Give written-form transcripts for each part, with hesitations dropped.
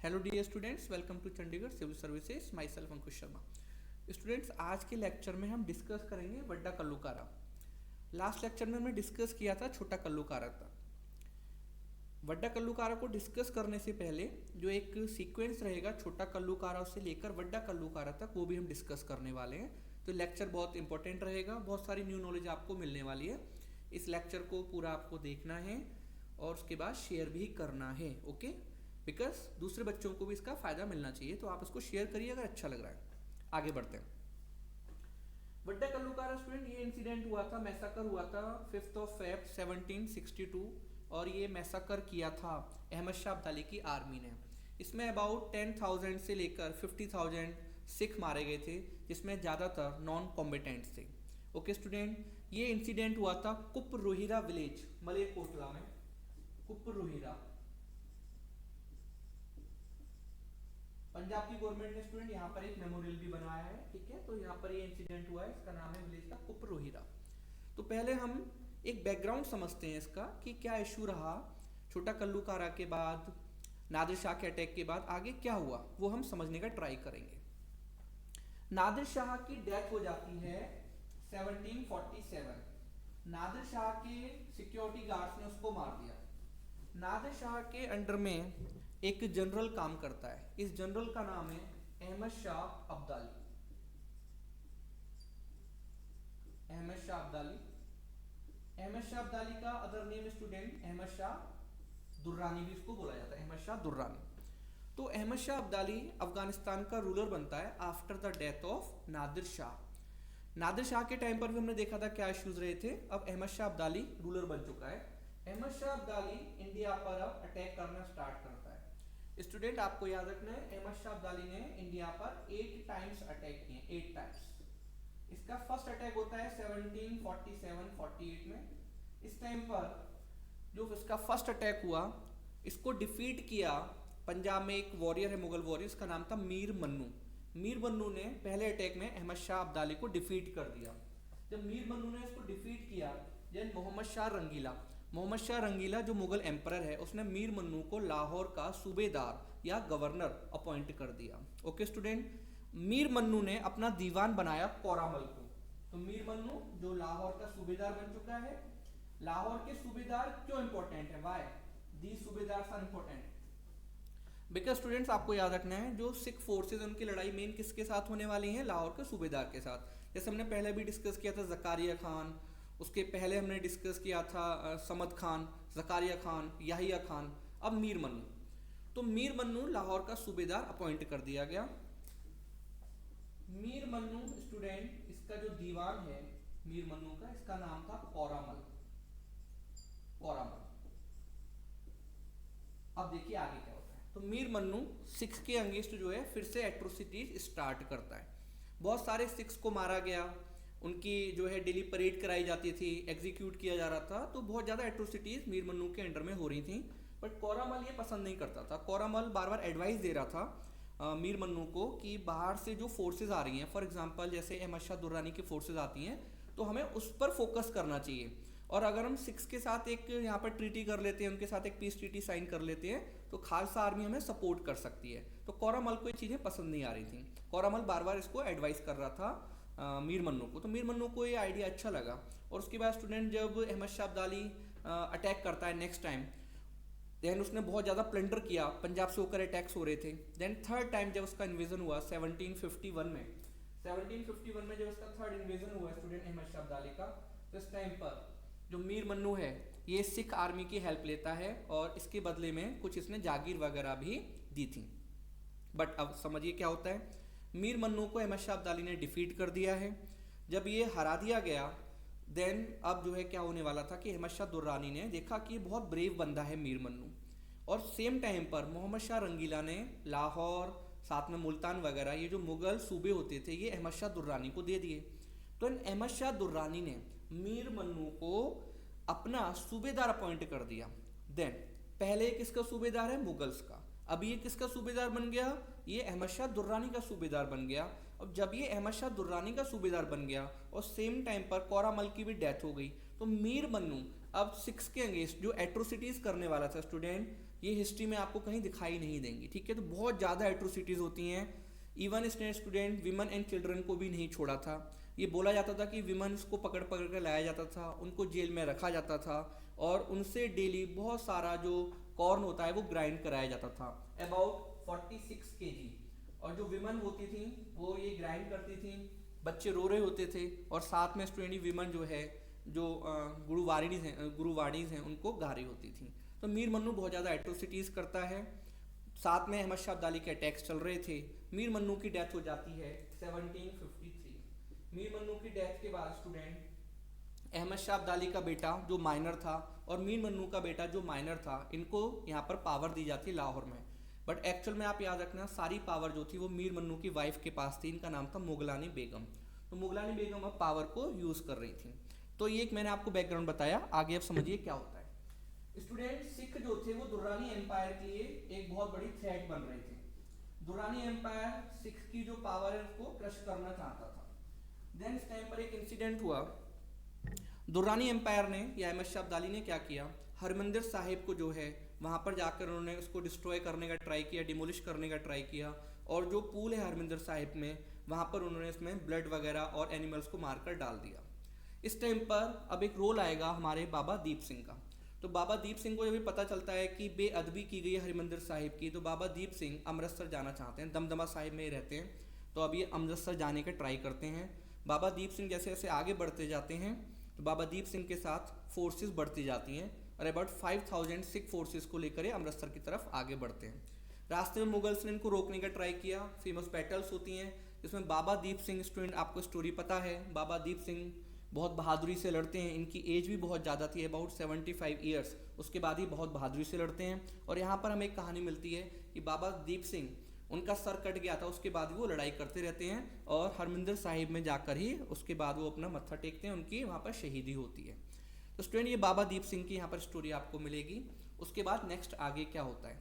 Hello dear students, welcome to Chandigarh civil services. Myself Ankush Sharma. Students, आज के lecture में हम डिस्कस करेंगे वड्डा कल्लूकारा। लास्ट लेक्चर में हमने डिस्कस किया था छोटा कल्लूकारा था। वड्डा कल्लूकारा को डिस्कस करने से पहले जो एक सीक्वेंस रहेगा छोटा कल्लूकारा से लेकर वड्डा कल्लूकारा तक, वो भी हम डिस्कस करने वाले हैं। तो लेक्चर बहुत इंपॉर्टेंट रहेगा, बहुत सारी न्यू नॉलेज आपको मिलने वाली है। इस लेक्चर को पूरा आपको देखना है और उसके बाद शेयर भी करना है, ओके? बिकॉज दूसरे बच्चों को भी इसका फ़ायदा मिलना चाहिए, तो आप इसको शेयर करिए अगर अच्छा लग रहा है। आगे बढ़ते हैं। वड्डा कल्लूकारा स्टूडेंट, ये इंसिडेंट हुआ था, मैसाकर हुआ था 5 Feb 1762, और ये मैसाकर किया था अहमद शाह अब्दाली की आर्मी ने। इसमें अबाउट 10,000 से लेकर 50,000 सिख मारे गए थे, जिसमें ज़्यादातर नॉन कॉम्बेटेंट्स थे। ओके स्टूडेंट, ये इंसिडेंट हुआ था कुपरोहिरा विलेज, मलेरकोटला में। कुपरोहिरा, पंजाब की गवर्नमेंट ने स्टूडेंट यहाँ पर एक मेमोरियल भी बनवाया है, ठीक है? तो यहाँ पर ये इंसिडेंट हुआ है, इसका नाम है विलेज का कुपरोहिरा। तो पहले हम एक बैकग्राउंड समझते हैं इसका कि क्या इशू रहा छोटा कल्लूकारा के बाद, नादिर शाह के अटैक के बाद आगे क्या हुआ, वो हम समझने का ट्राई करेंगे। नादिर शाह की डेथ हो जाती है 1747। नादिर शाह के सिक्योरिटी गार्ड्स ने उसको मार दिया। नादिर शाह के अंडर में एक जनरल काम करता है, इस जनरल का नाम है अहमद शाह अब्दाली। अहमद शाह अब्दाली, अहमद शाह अब्दाली का other name student Ahmad Shah Durrani भी इसको बोला जाता है, अहमद शाह दुर्रानी। तो अहमद शाह अब्दाली अफगानिस्तान का रूलर बनता है after the death of Nadir Shah. Nadir Shah के टाइम पर भी हमने देखा था क्या इश्यूज रहे थे। अब अहमद शाह अब्दाली रूलर बन चुका है। अहमद शाह अब्दाली इंडिया पर अब अटैक करना स्टार्ट करता है। स्टूडेंट, आपको याद रखना है, अहमद शाह अब्दाली ने इंडिया पर 8 टाइम्स अटैक किए, 8 टाइम्स। इसका फर्स्ट अटैक होता है 1747-48 में। इस टाइम पर जो इसका फर्स्ट अटैक हुआ, इसको डिफीट किया। पंजाब में एक वॉरियर है, मुगल वॉरियर, इसका नाम था मीर मन्नू। मीर मन्नू ने पहले अटैक में अहमद शाह अब्दाली को डिफीट कर दिया। जब मीर मन्नू ने इसको डिफीट किया, देन मोहम्मद शाह रंगीला, मोहम्मद शाह रंगीला जो मुगल एम्परर है, उसने मीर मन्नू को लाहौर का सूबेदार या गवर्नर अपॉइंट कर दिया। ओके स्टूडेंट, मीर मन्नू ने अपना दीवान बनाया कोरामल को। तो मीर मन्नू जो लाहौर का सूबेदार बन चुका है। लाहौर के सूबेदार क्यों इंपॉर्टेंट है? वाई दी सूबेदार आर इंपॉर्टेंट? बिकॉज स्टूडेंट्स, आपको याद रखना है, जो सिख फोर्सेज उनकी लड़ाई मेन किसके साथ होने वाली है? लाहौर के सूबेदार के साथ। जैसे हमने पहले भी डिस्कस किया था जकारिया खान, उसके पहले हमने डिस्कस किया था समद खान, जकारिया खान, याहिया खान, अब मीर मन्नू। तो मीर मन्नू लाहौर का सूबेदार अपॉइंट कर दिया गया। मीर मन्नू स्टूडेंट, इसका जो दीवान है मीर मन्नू का, इसका नाम था कोरामल। कोरामल। अब देखिए आगे क्या होता है। तो मीर मन्नू सिख्स के अगेंस्ट जो है फिर से एट्रोसिटीज स्टार्ट करता है। बहुत सारे सिख्स को मारा गया, उनकी जो है डेली परेड कराई जाती थी, एग्जीक्यूट किया जा रहा था। तो बहुत ज़्यादा एट्रोसिटीज मीर मन्नू के अंडर में हो रही थी। बट कोरामल ये पसंद नहीं करता था। कोरामल बार बार एडवाइस दे रहा था मीर मन्नू को कि बाहर से जो फोर्सेज आ रही हैं, फॉर एग्जांपल जैसे अहमद शाह दुर्रानी की फोर्सेज आती हैं, तो हमें उस पर फोकस करना चाहिए। और अगर हम सिख्स के साथ एक यहाँ पर ट्रीटी कर लेते हैं, उनके साथ एक पीस ट्रीटी साइन कर लेते हैं, तो खालसा आर्मी हमें सपोर्ट कर सकती है। तो कोरामल को ये चीज़ें पसंद नहीं आ रही थी। कोरामल बार बार इसको एडवाइस कर रहा था मीर मन्नू को। तो मीर मन्नू को ये आइडिया अच्छा लगा। और उसके बाद स्टूडेंट, जब अहमद शाह अब्दाली अटैक करता है नेक्स्ट टाइम, देन उसने बहुत ज़्यादा प्लंडर किया, पंजाब से होकर अटैक्स हो रहे थे। देन थर्ड टाइम जब उसका इन्वेजन हुआ 1751 में, 1751 में जब उसका थर्ड इन्वेजन हुआ स्टूडेंट अहमद शाह अब्दाली का, तो इस टाइम पर जो मीर मन्नू है ये सिख आर्मी की हेल्प लेता है और इसके बदले में कुछ इसने जागीर वगैरह भी दी थी। बट अब समझिए क्या होता है। मीर मन्नू को अहमद शाह अब्दाली ने डिफीट कर दिया है। जब ये हरा दिया गया, देन अब जो है क्या होने वाला था कि अहमद शाह दुर्रानी ने देखा कि बहुत ब्रेव बंदा है मीर मन्नू। और सेम टाइम पर मोहम्मद शाह रंगीला ने लाहौर, साथ में मुल्तान वगैरह, ये जो मुगल सूबे होते थे, ये अहमद शाह दुर्रानी को दे दिए। तो अहमद शाह दुर्रानी ने मीर मन्नू को अपना सूबेदार अपॉइंट कर दिया। देन पहले किसका सूबेदार है? मुगल्स का। अब ये किसका सूबेदार बन गया? ये अहमद शाह दुर्रानी का सूबेदार बन गया। अब जब ये अहमद शाह दुर्रानी का सूबेदार बन गया और सेम टाइम पर कोरामल की भी डेथ हो गई, तो मीर मन्नू अब सिख्स के अगेंस्ट जो एट्रोसिटीज करने वाला था स्टूडेंट, ये हिस्ट्री में आपको कहीं दिखाई नहीं देंगी, ठीक है। तो बहुत ज़्यादा एट्रोसिटीज़ होती हैं। इवन इसने स्टूडेंट विमेन एंड चिल्ड्रन को भी नहीं छोड़ा था। ये बोला जाता था कि विमेन्स को पकड़ पकड़ कर लाया जाता था, उनको जेल में रखा जाता था और उनसे डेली बहुत सारा जो कॉर्न होता है वो ग्राइंड कराया जाता था, अबाउट 46 kg। और जो विमेन होती थी वो ये ग्राइंड करती थी, बच्चे रो रहे होते थे और साथ में स्टूडेंट विमेन जो है, जो गुरुवाणीज हैं उनको गा रही होती थी। तो मीर मन्नू बहुत ज़्यादा एट्रोसिटीज़ करता है। साथ में अहमद शाह अब्दाली के अटैक्स चल रहे थे। मीर मन्नू की डेथ हो जाती है 1753। मीर मन्नू की डेथ के बाद स्टूडेंट अहमद शाह अब्दाली का बेटा जो माइनर था और मीर मन्नू का बेटा जो माइनर था, इनको यहाँ पर पावर दी जाती है लाहौर में। बट एक्चुअल में आप याद रखना सारी पावर जो थी वो मीर मन्नू की वाइफ के पास थी, इनका नाम था मुगलानी बेगम। तो मुगलानी बेगम अब पावर को यूज़ कर रही थी। तो ये एक मैंने आपको बैकग्राउंड बताया, आगे आप समझिए क्या होता है। स्टूडेंट सिख जो थे वो दुर्रानी एम्पायर के लिए एक बहुत बड़ी थ्रेट बन रहे थे। दुर्रानी एम्पायर सिख की जो पावर है उसको क्रश करना चाहता था। देन इस टाइम पर एक इंसिडेंट हुआ। दुर्रानी एम्पायर ने या अहमद शाह अब्दाली ने क्या किया, हरमंदिर साहिब को जो है वहाँ पर जाकर उन्होंने उसको डिस्ट्रॉय करने का ट्राई किया, डिमोलिश करने का ट्राई किया। और जो पूल है हरमंदिर साहिब में, वहाँ पर उन्होंने इसमें ब्लड वगैरह और एनिमल्स को मारकर डाल दिया। इस टाइम पर अब एक रोल आएगा हमारे बाबा दीप सिंह का। तो बाबा दीप सिंह को जब भी पता चलता है कि बेअदबी की गई है हरिमंदिर साहिब की, तो बाबा दीप सिंह अमृतसर जाना चाहते हैं, दमदमा साहिब में ही रहते हैं। तो अब ये अमृतसर जाने का ट्राई करते हैं। बाबा दीप सिंह जैसे जैसे आगे बढ़ते जाते हैं तो बाबा दीप सिंह के साथ फोर्सेस बढ़ती जाती हैं और अबाउट 5000 सिख फोर्सेस को लेकर ये अमृतसर की तरफ आगे बढ़ते हैं। रास्ते में मुगल्स ने इनको रोकने का ट्राई किया। फेमस बैटल्स होती हैं जिसमें बाबा दीप सिंह, स्टूडेंट आपको स्टोरी पता है, बाबा दीप सिंह बहुत बहादुरी से लड़ते हैं। इनकी एज भी बहुत ज़्यादा थी, अबाउट 75 ईयर्स। उसके बाद ही बहुत बहादुरी से लड़ते हैं। और यहाँ पर हमें एक कहानी मिलती है कि बाबा दीप सिंह, उनका सर कट गया था, उसके बाद वो लड़ाई करते रहते हैं और हरमंदिर साहिब में जाकर ही उसके बाद वो अपना मत्था टेकते हैं, उनकी वहाँ पर शहीदी होती है। तो स्टूडेंट ये बाबा दीप सिंह की यहाँ पर स्टोरी आपको मिलेगी। उसके बाद नेक्स्ट आगे क्या होता है,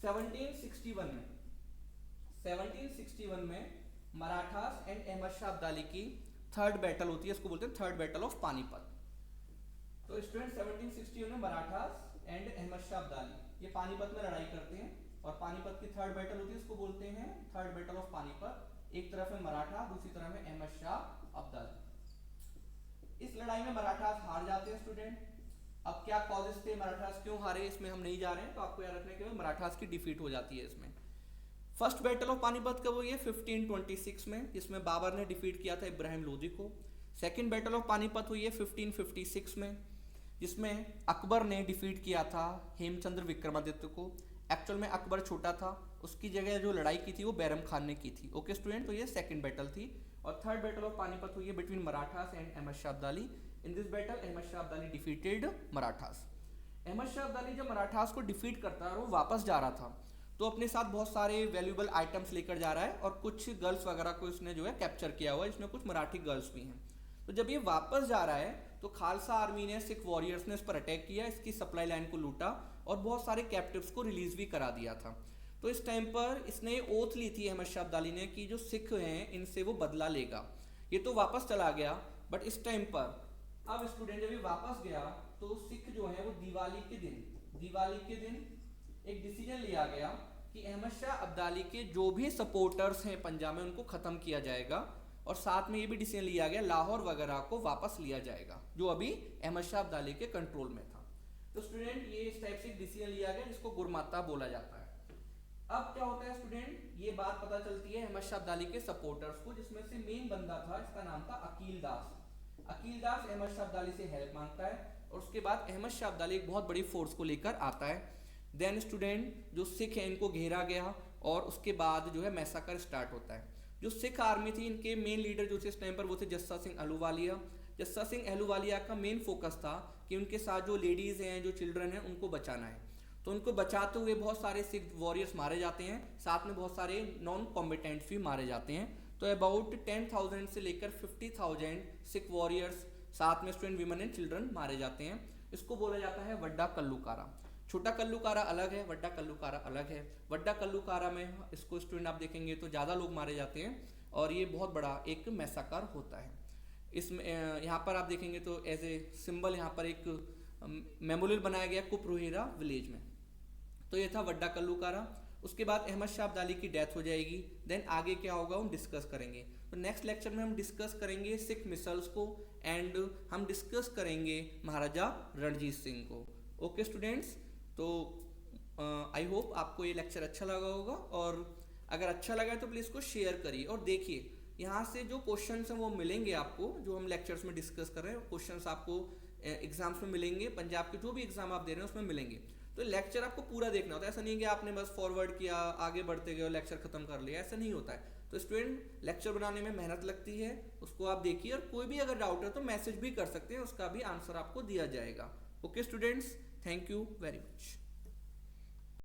1761 में मराठास एंड अहमद शाह अब्दाली की थर्ड बैटल होती है, इसको बोलते हैं थर्ड बैटल ऑफ पानीपत। तो स्टूडेंट 1761 में मराठास एंड अहमद शाह अब्दाली ये पानीपत में लड़ाई करते हैं और पानीपत की थर्ड बैटल होती है, इसको बोलते हैं थर्ड बैटल ऑफ पानीपत। एक तरफ है मराठा, दूसरी तरफ है अहमद शाह अब्दाली। इस लड़ाई में मराठास हार जाते हैं स्टूडेंट। अब क्या कॉजेस थे, मराठास क्यों हारे, इसमें हम नहीं जा रहे हैं, तो आपको याद रखना है कि मराठास की डिफीट हो जाती है इसमें। फर्स्ट बैटल ऑफ पानीपत कब हुई है, 1526 में, जिसमें बाबर ने डिफीट किया था इब्राहिम लोदी को। सेकंड बैटल ऑफ पानीपत हुई है 1556 में, जिसमें अकबर ने डिफीट किया था हेमचंद्र विक्रमादित्य को। एक्चुअल में अकबर छोटा था, उसकी जगह जो लड़ाई की थी वो बैरम खान ने की थी। ओके स्टूडेंट, तो ये सेकंड बैटल थी। और थर्ड बैटल ऑफ पानीपत हुई है between Marathas and Ahmad Shah Abdali. In this battle Ahmad Shah Abdali defeated Marathas. Ahmad Shah Abdali जब मराठास को डिफीट करता है और वो वापस जा रहा था, तो अपने साथ बहुत सारे वैल्यूएबल आइटम्स लेकर जा रहा है और कुछ गर्ल्स वगैरह को इसने जो है कैप्चर किया हुआ है, इसमें कुछ मराठी गर्ल्स भी हैं। तो जब ये वापस जा रहा है तो खालसा आर्मी ने, सिख वॉरियर्स ने इस पर अटैक किया, इसकी सप्लाई लाइन को लूटा और बहुत सारे कैप्टिव्स को रिलीज भी करा दिया था। तो इस टाइम पर इसने ओथ ली थी अहमद शाह अब्दाली ने कि जो सिख हैं इनसे वो बदला लेगा। ये तो वापस चला गया, बट इस टाइम पर अब स्टूडेंट जब ये वापस गया तो सिख जो है वो दिवाली के दिन एक डिसीजन लिया गया कि अहमद शाह अब्दाली के जो भी सपोर्टर्स हैं पंजाब में उनको खत्म किया जाएगा और साथ में ये भी डिसीजन लिया गया लाहौर वगैरह को वापस लिया जाएगा जो अभी अहमद शाह अब्दाली के कंट्रोल में था। तो स्टूडेंट ये इस टाइप से डिसीजन लिया गया जिसको गुरमाता बोला जाता है। अब क्या होता है स्टूडेंट, ये बात पता चलती है अहमद शाह अब्दाली के सपोर्टर्स को, जिसमें से मेन बंदा था, इसका नाम था अकील दास। अकील दास अहमद शाह अब्दाली से हेल्प मांगता है और उसके बाद अहमद शाह अब्दाली एक बहुत बड़ी फोर्स को लेकर आता है। देन स्टूडेंट जो सिख है इनको घेरा गया और उसके बाद जो है मैसाकर स्टार्ट होता है। जो सिख आर्मी थी इनके मेन लीडर जो थे इस टाइम पर वो थे जस्सा सिंह अहलूवालिया। जस्सा सिंह अहलूवालिया का मेन फोकस था कि उनके साथ जो लेडीज़ हैं, जो चिल्ड्रन हैं, उनको बचाना है। तो उनको बचाते हुए बहुत सारे सिख वॉरियर्स मारे जाते हैं, साथ में बहुत सारे नॉन कॉम्बिटेंट्स भी मारे जाते हैं। तो अबाउट 10,000 से लेकर 50,000 सिख वॉरियर्स, साथ में स्टूडेंट, विमेन एंड चिल्ड्रन मारे जाते हैं। इसको बोला जाता है वड्डा कल्लूकारा। छोटा कल्लूकारा अलग है, वड्डा कल्लूकारा अलग है। वड्डा कल्लूकारा में इसको स्टूडेंट आप देखेंगे तो ज़्यादा लोग मारे जाते हैं और ये बहुत बड़ा एक मैसाकर होता है। इसमें यहाँ पर आप देखेंगे तो एज ए सिंबल यहाँ पर एक मेमोरियल बनाया गया कुपरोहिरा विलेज में। तो ये था वड्डा कल्लूकारा। उसके बाद अहमद शाह अब्दाली की डेथ हो जाएगी। देन आगे क्या होगा हम डिस्कस करेंगे। तो नेक्स्ट लेक्चर में हम डिस्कस करेंगे सिख मिसल्स को एंड हम डिस्कस करेंगे महाराजा रणजीत सिंह को। ओके स्टूडेंट्स, तो आई होप आपको ये लेक्चर अच्छा लगा होगा, और अगर अच्छा लगा तो प्लीज़ को शेयर करिए। और देखिए यहाँ से जो क्वेश्चंस हैं वो मिलेंगे आपको, जो हम लेक्चर्स में डिस्कस कर रहे हैं क्वेश्चंस आपको एग्जाम्स में मिलेंगे, पंजाब के जो भी एग्जाम आप दे रहे हैं उसमें मिलेंगे। तो लेक्चर आपको पूरा देखना होता है, ऐसा नहीं है कि आपने बस फॉरवर्ड किया आगे बढ़ते गए और लेक्चर खत्म कर लिया, ऐसा नहीं होता है। तो स्टूडेंट लेक्चर बनाने में मेहनत लगती है, उसको आप देखिए, और कोई भी अगर डाउट है तो मैसेज भी कर सकते हैं, उसका भी आंसर आपको दिया जाएगा। Okay students, thank you very much.